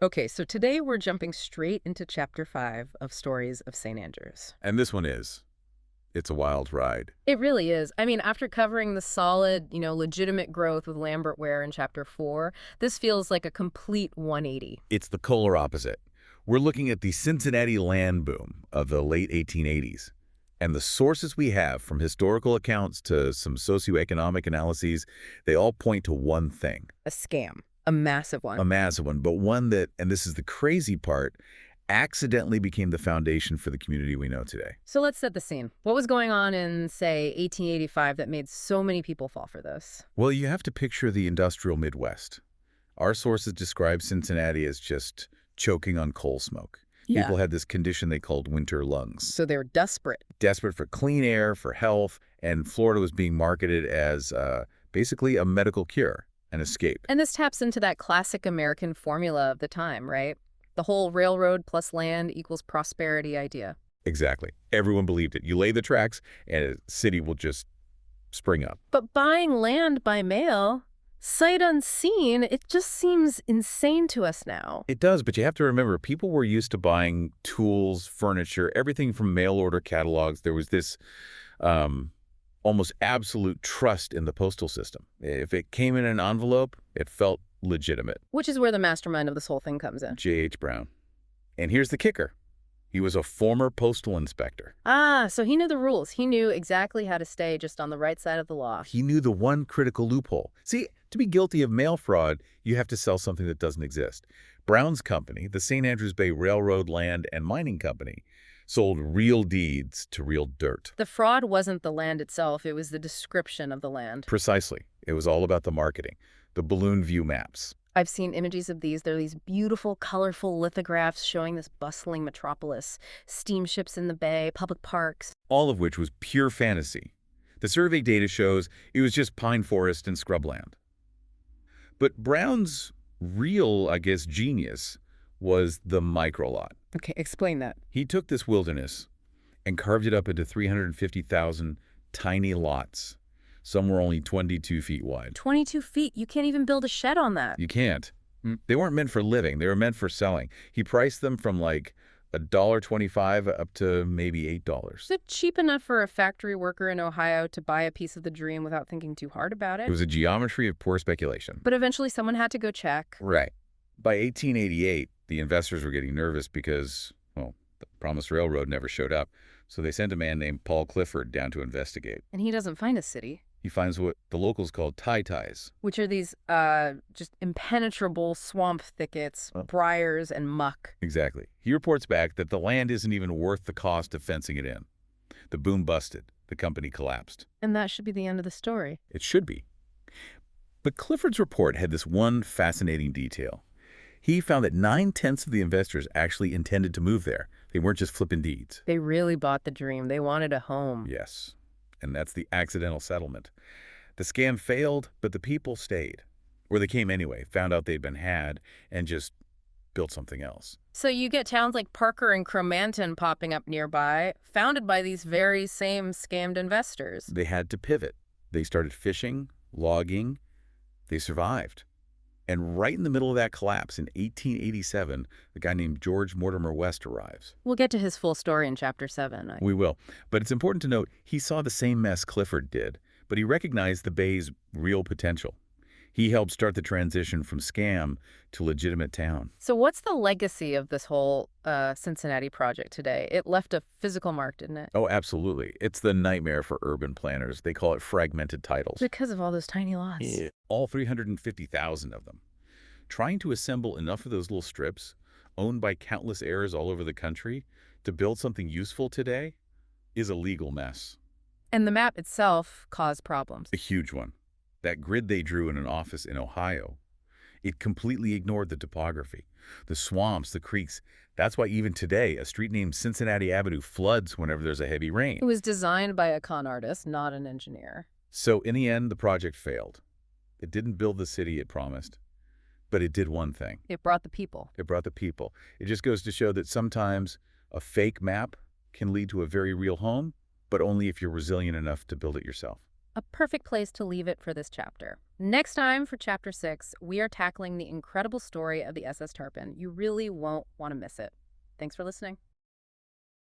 Okay, so today we're jumping straight into chapter 5 of Stories of St. Andrews. And this one is. It's a wild ride. It really is. I mean, after covering the solid, legitimate growth with Lambert Ware in chapter 4, this feels like a complete 180. It's the polar opposite. We're looking at the Cincinnati Land Boom of the late 1880s. And the sources we have, from historical accounts to some socioeconomic analyses, they all point to one thing. A scam. A massive one. A massive one, but one that, and this is the crazy part, accidentally became the foundation for the community we know today. So let's set the scene. What was going on in, say, 1885 that made so many people fall for this? Well, you have to picture the industrial Midwest. Our sources describe Cincinnati as just choking on coal smoke. Yeah. People had this condition they called winter lungs. So they were desperate. Desperate for clean air, for health, and Florida was being marketed as basically a medical cure, an escape. And this taps into that classic American formula of the time, right? The whole railroad plus land equals prosperity idea. Exactly. Everyone believed it. You lay the tracks, and a city will just spring up. But buying land by mail, sight unseen, it just seems insane to us now. It does, but you have to remember, people were used to buying tools, furniture, everything from mail-order catalogs. There was this almost absolute trust in the postal system. If it came in an envelope, it felt legitimate. Which is where the mastermind of this whole thing comes in. J.H. Brown. And here's the kicker. He was a former postal inspector. Ah, so he knew the rules. He knew exactly how to stay just on the right side of the law. He knew the one critical loophole. See, to be guilty of mail fraud, you have to sell something that doesn't exist. Brown's company, the St. Andrews Bay Railroad Land and Mining Company, sold real deeds to real dirt. The fraud wasn't the land itself, it was the description of the land. Precisely. It was all about the marketing, the balloon view maps. I've seen images of these. They're these beautiful, colorful lithographs showing this bustling metropolis, steamships in the bay, public parks. All of which was pure fantasy. The survey data shows it was just pine forest and scrubland. But Brown's real, genius was the microlot. Okay, explain that. He took this wilderness and carved it up into 350,000 tiny lots. Some were only 22 feet wide. 22 feet? You can't even build a shed on that. You can't. They weren't meant for living. They were meant for selling. He priced them from like $1.25 up to maybe $8. Is it cheap enough for a factory worker in Ohio to buy a piece of the dream without thinking too hard about It it? was a geometry of poor speculation. But eventually someone had to go check. Right. By 1888, the investors were getting nervous because, well, the promised railroad never showed up. So they sent a man named Paul Clifford down to investigate. And he doesn't find a city. He finds what the locals call tie-ties. Which are these just impenetrable swamp thickets, Oh. briars, and muck. Exactly. He reports back that the land isn't even worth the cost of fencing it in. The boom busted. The company collapsed. And that should be the end of the story. It should be. But Clifford's report had this one fascinating detail. He found that 9/10 of the investors actually intended to move there. They weren't just flipping deeds. They really bought the dream. They wanted a home. Yes. And that's the accidental settlement. The scam failed, but the people stayed. Or they came anyway, found out they'd been had, and just built something else. So you get towns like Parker and Cromanton popping up nearby, founded by these very same scammed investors. They had to pivot. They started fishing, logging. They survived. And right in the middle of that collapse, in 1887, a guy named George Mortimer West arrives. We'll get to his full story in Chapter 7. We will. But it's important to note, he saw the same mess Clifford did, but he recognized the bay's real potential. He helped start the transition from scam to legitimate town. So what's the legacy of this whole Cincinnati project today? It left a physical mark, didn't it? Oh, absolutely. It's the nightmare for urban planners. They call it fragmented titles. Because of all those tiny lots. Yeah. All 350,000 of them. Trying to assemble enough of those little strips, owned by countless heirs all over the country, to build something useful today is a legal mess. And the map itself caused problems. A huge one. That grid they drew in an office in Ohio, it completely ignored the topography. The swamps, the creeks. That's why even today, a street named Cincinnati Avenue floods whenever there's a heavy rain. It was designed by a con artist, not an engineer. So in the end, the project failed. It didn't build the city it promised, but it did one thing. It brought the people. It brought the people. It just goes to show that sometimes a fake map can lead to a very real home, but only if you're resilient enough to build it yourself. A perfect place to leave it for this chapter. Next time for Chapter 6, we are tackling the incredible story of the SS Tarpon. You really won't want to miss it. Thanks for listening.